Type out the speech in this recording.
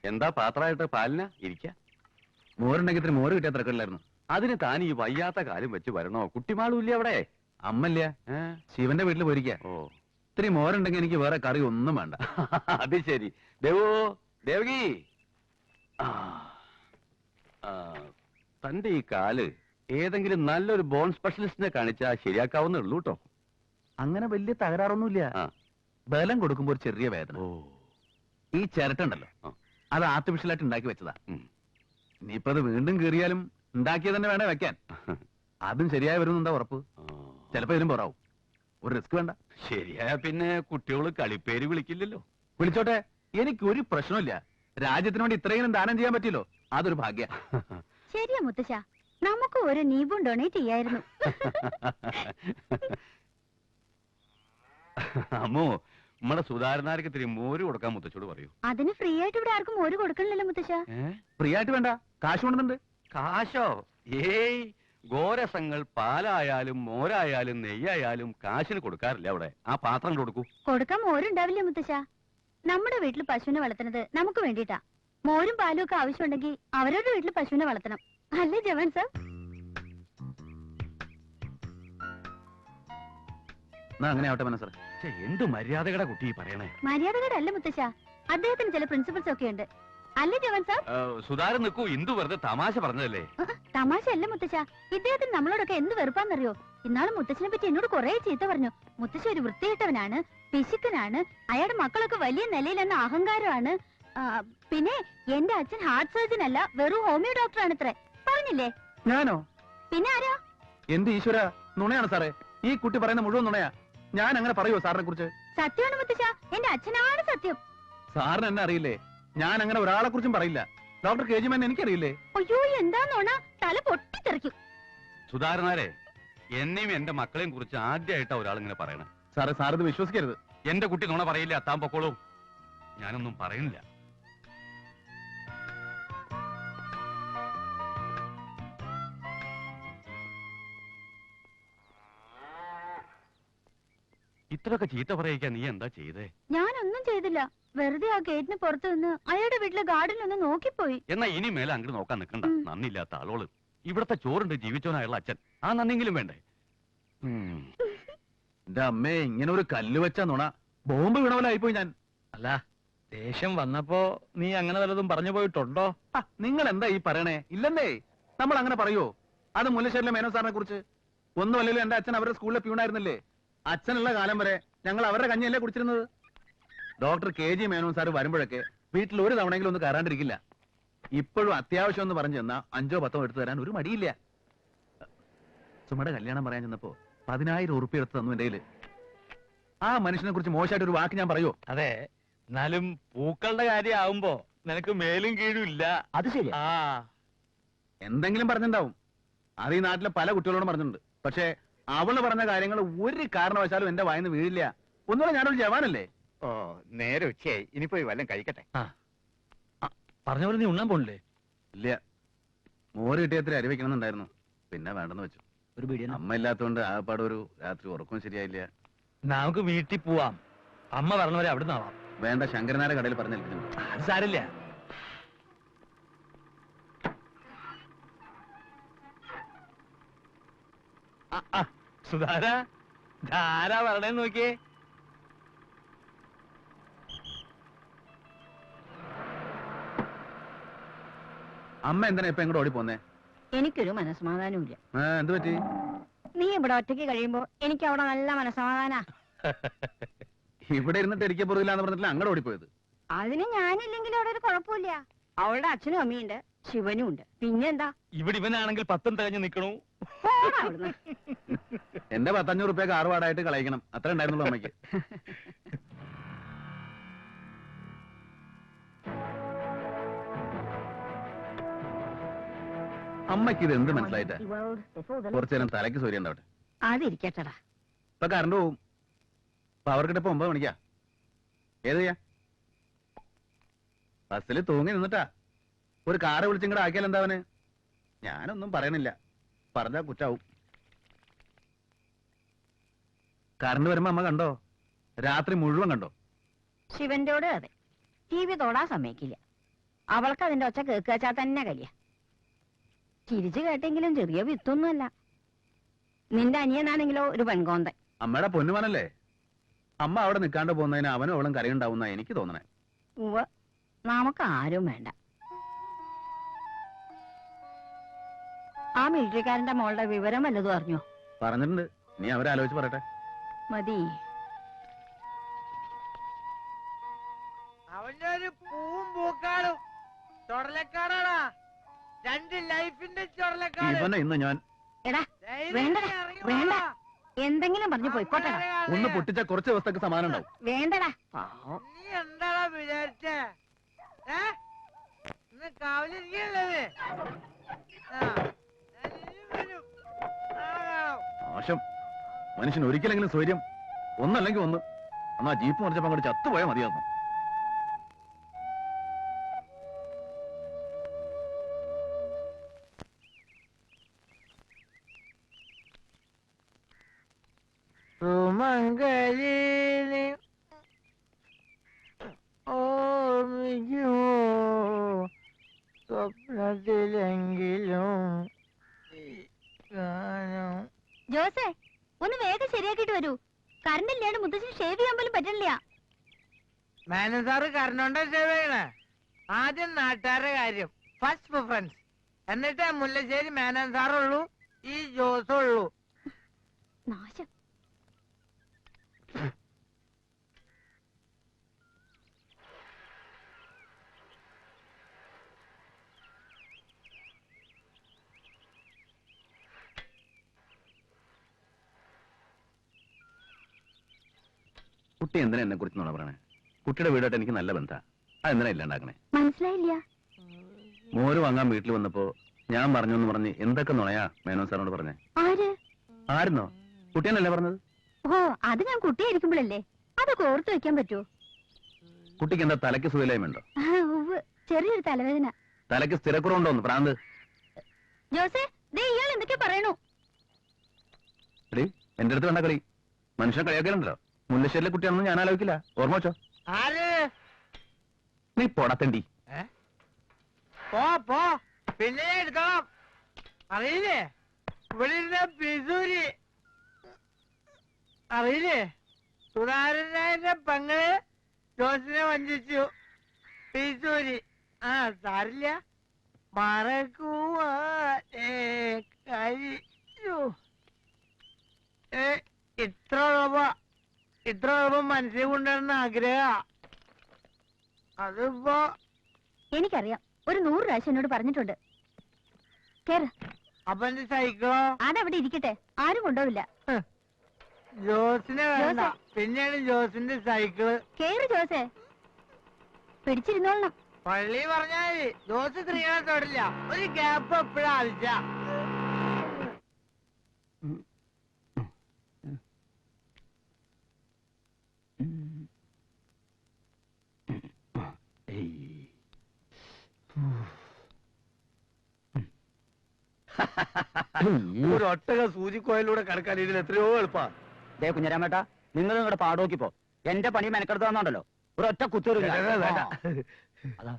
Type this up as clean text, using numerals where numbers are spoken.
എന്താ പാത്രമായിട്ട് പാലിന ഇരിക്ക? മോരുണ്ടെങ്കിൽ ഇത്ര മോര് കിട്ടിയ തിരക്കില്ലായിരുന്നു. അതിന് താൻ ഈ വയ്യാത്ത കാലം വെച്ച് വരണോ? കുട്ടിമാളും ഇല്ല അവിടെ? അമ്മല്ല, ശിവന്റെ വീട്ടിൽ പോയിരിക്ക. ഓ, ഇത്തിരി മോരുണ്ടെങ്കിൽ എനിക്ക് വേറെ കറി ഒന്നും വേണ്ട. അത് ശരി. ദേവകി, തന്റെ ഈ കാല് ഏതെങ്കിലും നല്ലൊരു ബോൺ സ്പെഷ്യലിസ്റ്റിനെ കാണിച്ചാ ശരിയാക്കാവുന്നേ ഉള്ളൂ കേട്ടോ. അങ്ങനെ വലിയ തകരാറൊന്നുമില്ല. ബലം കൊടുക്കുമ്പോ ഒരു ചെറിയ വേദന. ഈ ചിരട്ടുണ്ടല്ലോ, അത് ആർട്ടിഫിഷ്യലായിട്ട് ഉണ്ടാക്കി വെച്ചതാ. ഇനിയിപ്പോ അത് വീണ്ടും കീറിയാലും ഉണ്ടാക്കിയത് തന്നെ വേണേ വെക്കാൻ. അതും ശരിയായി വരുന്നുണ്ടാ ഉറപ്പ്? ചിലപ്പോ ഇതിനും പോറാവും. ഒരു റിസ്ക് വേണ്ട. ശരിയായ പിന്നെ കുട്ടികള് കളിപ്പേര് വിളിക്കില്ലല്ലോ. വിളിച്ചോട്ടെ, എനിക്കൊരു പ്രശ്നമില്ല. രാജ്യത്തിന് വേണ്ടി ഇത്രയും ദാനം ചെയ്യാൻ പറ്റിയല്ലോ, അതൊരു ഭാഗ്യ. ശരിയാ മുത്തശ്ശ, നമുക്ക് ഒരു നീബും ഡൊണേറ്റ് ചെയ്യായിരുന്നു. അമ്മോ, നമ്മുടെ സുധാരണാർക്ക് ഇത്തിരി മോര് കൊടുക്കാൻ മുത്തച്ഛോട് പറയൂ. അതിന് ഫ്രീ ആയിട്ട് ഇവിടെ ആർക്കും മോര് കൊടുക്കണില്ലല്ലോ മുത്തശ്ശ. ഫ്രീ ആയിട്ട് വേണ്ട, കാശ് കൊണ്ടുണ്ട്. കാശോ? ഏയ്, ഗോരസങ്ങൾ പാലായാലും മോരായാലും നെയ്യായാലും കാശിന് കൊടുക്കാറില്ല അവിടെ. ആ പാത്രം കൊടുക്കൂ. കൊടുക്കാൻ മോരുണ്ടാവില്ലേ മുത്തശ്ശ? നമ്മുടെ വീട്ടിൽ പശുവിനെ വളർത്തുന്നത് നമുക്ക് വേണ്ടിട്ടാ. മോരും പാലും ഒക്കെ ആവശ്യമുണ്ടെങ്കിൽ അവരവരുടെ വീട്ടിൽ പശുവിനെ വളർത്തണം, അല്ലേ ജവാൻ സാർ? അങ്ങനെ ആവട്ടെ മനസ്സറ. എന്ത് മര്യാദകടെ കുട്ടി പറയണേ? മര്യാദകടല്ല മുത്തശ്ശ, അദ്ദേഹത്തിന് ചില പ്രിൻസിപ്പിൾസ് ഒക്കെ ഉണ്ട്, അല്ലേ ജവാൻ സാർ? സുധാരൻ നിൽക്കൂ, ഇന്ദു വെറുതെ തമാശ പറഞ്ഞതല്ലേ. തമാശ അല്ല മുത്തശ്ശ, ഇദ്ദേഹത്തിന് നമ്മളോടൊക്കെ എന്ത് വെറുപ്പാന്നറിയോ? ഇന്നാള് മുത്തശ്ശനെ പറ്റി എന്നോട് കുറെ ചീത്ത പറഞ്ഞു. മുത്തശ്ശ ഒരു വൃത്തികെട്ടവനാണ്, പിശുക്കനാണ്, അയാളുടെ മക്കളൊക്കെ വലിയ നിലയിലെന്ന അഹങ്കാരമാണ്. പിന്നെ എന്റെ അച്ഛൻ ഹാർട്ട് സർജൻ അല്ല, വെറും ഹോമിയോ ഡോക്ടറാണ് ഇത്ര പറഞ്ഞില്ലേ? ഞാനോ? പിന്നെ ആരാ? എന്ത് ഈശ്വര, നുണയാണ് സാറേ. ഈ കുട്ടി പറയുന്ന മുഴുവൻ നുണയാ. ഞാൻ അങ്ങനെ പറയുമോ സാറിനെ കുറിച്ച്? സത്യമാണ് മുത്തശ്ശ, എന്റെ അച്ഛനാണ് സത്യം. സാറിന് എന്നെ അറിയില്ലേ? ഞാൻ അങ്ങനെ ഒരാളെ കുറിച്ചും പറയില്ല. ഡോക്ടർ കെ ജി മേനോനെ എനിക്കറിയില്ലേ? അയ്യോ, എന്താ നോണ, തല പൊട്ടിത്തെറിക്കും. സുധാരണാരെ, എന്നെയും എന്റെ മക്കളെയും കുറിച്ച് ആദ്യമായിട്ടാ ഒരാളിങ്ങനെ പറയണേ. സാറേ, സാറിത് വിശ്വസിക്കരുത്. എന്റെ കുട്ടി നുണ പറയില്ല, താൻ പൊക്കോളൂ. ഞാനൊന്നും പറയുന്നില്ല. ഇത്രയൊക്കെ ചീത്ത പറയിക്കാൻ നീ എന്താ ചെയ്തേ? ഞാനൊന്നും ചെയ്തില്ല, വെറുതെ ആ ഗേറ്റിന് പുറത്തു നിന്ന് അയാളുടെ വീട്ടിലെ ഗാർഡനിൽ ഒന്ന് നോക്കിപ്പോയി. എന്നാ ഇനി മേലെ അങ്ങോട്ട് നോക്കാൻ നിൽക്കണ്ട. നന്ദിയില്ലാത്ത ആളോള്. ഇവിടത്തെ ചോറുണ്ട് ജീവിച്ചവനായുള്ള അച്ഛൻ, ആ നന്ദിയെങ്കിലും വേണ്ടേ? എന്റെ അമ്മേ, ഇങ്ങനെ ഒരു കല്ല് വെച്ച നുണ ബോംബ് വീണവലായിപ്പോയി ഞാൻ. അല്ല, ദേഷ്യം വന്നപ്പോ നീ അങ്ങനെ വല്ലതും പറഞ്ഞു പോയിട്ടുണ്ടോ? നിങ്ങൾ എന്താ ഈ പറയണേ? ഇല്ലെന്നേ. നമ്മൾ അങ്ങനെ പറയോ? അത് മുല്ലശ്ശേരിലെ മേനോ സാറിനെ കുറിച്ച് ഒന്നുമല്ലല്ലോ. എന്റെ അച്ഛൻ അവരുടെ സ്കൂളിലെ പ്യൂണായിരുന്നില്ലേ? അച്ഛനുള്ള കാലം വരെ ഞങ്ങൾ അവരുടെ കഞ്ഞിയല്ലേ കുടിച്ചിരുന്നത്. Doctor K G Menon sir വരുമ്പോഴൊക്കെ വീട്ടിൽ ഒരു തവണയെങ്കിലും ഒന്ന് കയറാണ്ടിരിക്കില്ല. ഇപ്പോഴും അത്യാവശ്യം എന്ന് പറഞ്ഞു ചെന്നാ 5 10 എടുത്തു തരാൻ ഒരു മടിയില്ല. സുമയുടെ കല്യാണം പറയാൻ ചെന്നപ്പോ 10,000 ഉറുപ്പിക എടുത്ത് തന്നു എന്റെ കയ്യില്. ആ മനുഷ്യനെ കുറിച്ച് മോശമായിട്ട് ഒരു വാക്ക് ഞാൻ പറയോ? അതെ, എന്നാലും പൂക്കളുടെ കാര്യം ആവുമ്പോ നിനക്ക് മേലും കീഴും ഇല്ല. അത് ശരി. എന്തെങ്കിലും പറഞ്ഞിട്ടുണ്ടാവും. അത് ഈ നാട്ടിലെ പല കുട്ടികളോടും പറഞ്ഞിട്ടുണ്ട്. പക്ഷേ അവള് പറഞ്ഞ കാര്യങ്ങൾ ഒരു കാരണവശാലും എന്റെ വായിന്ന് വീഴില്ല. ഒന്നുകൂടെ ഞാനൊരു ജവാനല്ലേ. ഓ, നേരെ ഉച്ചയായി, ഇനിയിപ്പോ വല്ലതും കഴിക്കട്ടെ. പറഞ്ഞ പോലെ നീ ഉണ്ണാൻ പോണില്ലേ? ഇല്ല, മോര് കിട്ടിയത്ര അരി വെക്കണമെന്നുണ്ടായിരുന്നു, പിന്നെ വേണ്ടെന്ന് വെച്ചു. ഒരു ബിരിയാണി. അമ്മ ഇല്ലാത്തതുകൊണ്ട് ആകപ്പാട് ഒരു രാത്രി ഉറക്കവും ശരിയായില്ല. നമുക്ക് വീട്ടിൽ പോവാം, അമ്മ പറഞ്ഞവരെ അവിടെ നിന്നാവാം. വേണ്ട, ശങ്കരനാരെ കടയിൽ പറഞ്ഞേൽപ്പിക്കുന്നു. അത് സാരില്ല. സുധാര, ധാരാ പറഞ്ഞേന്ന് നോക്കിയേ. അമ്മ എന്തിനാ ഇപ്പൊ എങ്ങോട്ട് ഓടിപ്പോന്നേ? എനിക്കൊരു മനസ്സമാധാനവും ഇല്ല. എന്ത് പറ്റി? നീ ഇവിടെ ഒറ്റയ്ക്ക് കഴിയുമ്പോ എനിക്ക് അവിടെ നല്ല മനസ്സമാധാനാ. ഇവിടെ ഇരുന്നിട്ട് ഇരിക്കപ്പുറയില്ലാന്ന് പറഞ്ഞിട്ടില്ല അങ്ങോട്ട് ഓടിപ്പോയത്. അതിന് ഞാനില്ലെങ്കിലും അവിടെ ഒരു കുഴപ്പമില്ല. അവളുടെ അച്ഛനും അമ്മയുണ്ട്, ശിവനും ഉണ്ട്, പിന്നെന്താ? ഇവിടെ ഇവനാണെങ്കിൽ 10 തികഞ്ഞു നിക്കണു. എന്റെ 500 റുപ്യ കാറുപാടായിട്ട് കളയിക്കണം, അത്ര ഉണ്ടായിരുന്നുള്ളൂ അമ്മയ്ക്ക്. അമ്മയ്ക്ക് ഇത് എന്ത് മനസ്സിലായിട്ടാ? കുറച്ചു നേരം തലയ്ക്ക് സൂര്യ ഉണ്ടാവട്ടെ. അതിരിക്കട്ടടാ. ഇപ്പൊ കറണ്ട് പോവും. പവർ കിട്ടപ്പോ 9 മണിക്കാ. ഏത് ചെയ്യാ? ബസ്സിൽ തൂങ്ങി നിന്നിട്ടാ. ഒരു കാറ് വിളിച്ചിങ്ങടെ ആക്കിയാൽ എന്താവന്? ഞാനൊന്നും പറയണില്ല, പറഞ്ഞാ കുറ്റാവും. കറണ്ട് വരുമ്പോ അമ്മ കണ്ടോ? രാത്രി മുഴുവൻ കണ്ടോ? ശിവന്റോട് അതെ, TV തൊടാൻ സമ്മതിക്കില്ല. അവൾക്ക് അതിന്റെ ഒച്ച കേൾക്കാച്ചാ തന്നെ കഴിയ. ചിരിച്ചു കേട്ടെങ്കിലും ചെറിയ വിത്തൊന്നുമല്ല. നിന്റെ അനിയനാണെങ്കിലോ ഒരു പെൺകോന്തൻ. അമ്മയുടെ പൊന്നുമാനല്ലേ. അമ്മ അവിടെ നിൽക്കാണ്ട് പോകുന്നതിന് അവനും അവളും കരയുണ്ടാവുന്ന എനിക്ക് തോന്നണേ. ഉവ്വ്, നമുക്ക് ആരും വേണ്ട. ആ മിലിറ്ററിക്കാരന്റെ മോളുടെ വിവരം വല്ലതും അറിഞ്ഞോ? പറഞ്ഞിട്ടുണ്ട്. നീ അവരെ ആലോചിച്ച് പറയട്ടെ. മതി. അവന്റെ ഒരു പൂവും പൂക്കാടും ചൊടലക്കാടാടാ. 2 ലൈഫിന്റെ ചൊടലക്കാട്. ഇവനെ ഇന്ന് ഞാൻ എടാ വേണ്ടടാ, വേണ്ട. എന്തെങ്കിലും പറഞ്ഞു പോയിക്കോട്ടെടാ. ഒന്ന് പൊട്ടിച്ച കുറച്ച് ദിവസത്തേക്ക് സമാനം ഉണ്ടാവും. വേണ്ടടാ. പാവം. നീ എന്താടാ വിചാരിച്ചേ? ഇന്ന് കാവലിരിക്കല്ലേ? മോശം മനുഷ്യൻ ഒരിക്കലെങ്കിലും സ്വൈര്യം ഒന്നല്ലെങ്കിൽ ഒന്ന്. എന്നാ ജീപ്പ് മറിച്ചപ്പോ അങ്ങോട്ട് ചത്തുപോയാൽ മതിയായിരുന്നു. സുമംഗലിനി ഓർമ്മിക്കുമോ സ്വപ്നത്തിലെങ്കിലും ജോസേ, ഒന്ന് വേഗം ശരിയാക്കിട്ട് വരൂ. കറണ്ട് ഇല്ലാണ്ട് മുത്തശ്ശന് ഷേവ് ചെയ്യാൻ പോലും പറ്റില്ല. മേനൻ സാറ് കരണ്ടോണ്ട സേവ് ചെയ്യണേ. ആദ്യം നാട്ടുകാരുടെ കാര്യം, ഫസ്റ്റ് പ്രിഫറൻസ്. എന്നിട്ടേ മുല്ലശ്ശേരി മേനൻ സാറുള്ളൂ, ഈ ജോസുള്ളൂ. നാശം. കുട്ടി എന്തിനാ എന്നെ കുറിച്ച് നോണ പറയണേ? കുട്ടിയുടെ വീടായിട്ട് എനിക്ക് നല്ല ബന്ധ. അതെന്തിനാ ഇല്ലാണ്ടാക്കണേ? മനസ്സിലായില്ല. മോര് വാങ്ങാൻ വീട്ടിൽ വന്നപ്പോ ഞാൻ പറഞ്ഞു എന്ന് പറഞ്ഞ് എന്തൊക്കെ നുണയാ മേനോൻ സാറിനോട് പറഞ്ഞേ? ആര്? ആയിരുന്നോ? കുട്ടിയെന്നല്ലേ പറഞ്ഞത്? ഓ, അത് ഞാൻ കുട്ടിയായിരിക്കുമ്പോഴല്ലേ. അതൊക്കെ ഓർത്തു വെക്കാൻ പറ്റുമോ? കുട്ടിക്ക് എന്താ തലയ്ക്ക് സുഖയില്ലായ്മയുണ്ടോ? ചെറിയൊരു തലവേദന. തലയ്ക്ക് സ്ഥിരക്കുറവുണ്ടോന്ന് പ്രാന്ത്? ജോസേ, ദേ ഇയാൾ എന്തൊക്കെ പറയണു? എടീ, എന്റെ അടുത്ത് വേണ്ട കളി. മനുഷ്യനെ കളിയാക്കലുണ്ടല്ലോ. മുല്ലശ്ശേരിയിലെ കുട്ടിയാണെന്ന് ഞാൻ ആലോചിക്കില്ല. ഓർമ്മ വെച്ചോ. ആര്? നീ പൊടത്തണ്ടി. പോ പിന്നെ ഞാൻ എടുത്തോളാം. അറിയില്ലേ ഇവിടെ ഇരുന്ന പിസൂരി? അറിയില്ലേ സുധാരനായന്റെ പെങ്ങള് ജോസിനെ വഞ്ചിച്ചു. പിസൂരി. ആ സാരില്ല. മറക്കുവാനേ കഴിച്ചു. ഇത്ര എളുപ്പം മനസ്സിൽ കൊണ്ടുവരുന്ന ആഗ്രഹ. അതിപ്പോ എനിക്കറിയാം. ഒരു 100 പ്രാവശ്യം എന്നോട് പറഞ്ഞിട്ടുണ്ട്. കേറ്. അപ്പൊ എന്റെ സൈക്കിളോ? അതവിടെ ഇരിക്കട്ടെ, ആരും കൊണ്ടുപോവില്ല. ജോസിനെ വേണ്ട, ജോസേ. പിന്നെയാണ് ജോസിന്റെ സൈക്കിള്. കേറ് ജോസേ, പിടിച്ചിരുന്നോളണം. പള്ളി പറഞ്ഞാല് ജോസ് സ്ത്രീകളെ തൊടില്ല. ഒരു ഗ്യാപ്പ് എപ്പോഴും ആവശ്യ. ഒരു ഒട്ടക സൂചിക്കോയിലൂടെ കടക്കാൻ ഇതിന് എത്രയോ എളുപ്പാ. ദേ കുഞ്ഞരാമേട്ടാ, നിങ്ങൾ നിങ്ങളുടെ പാടോക്കിപ്പോ എന്റെ പണി മെനക്കെടുത്ത് തന്നോണ്ടല്ലോ. ഒരൊറ്റ കുത്തൂര് വേണ്ട. അതാ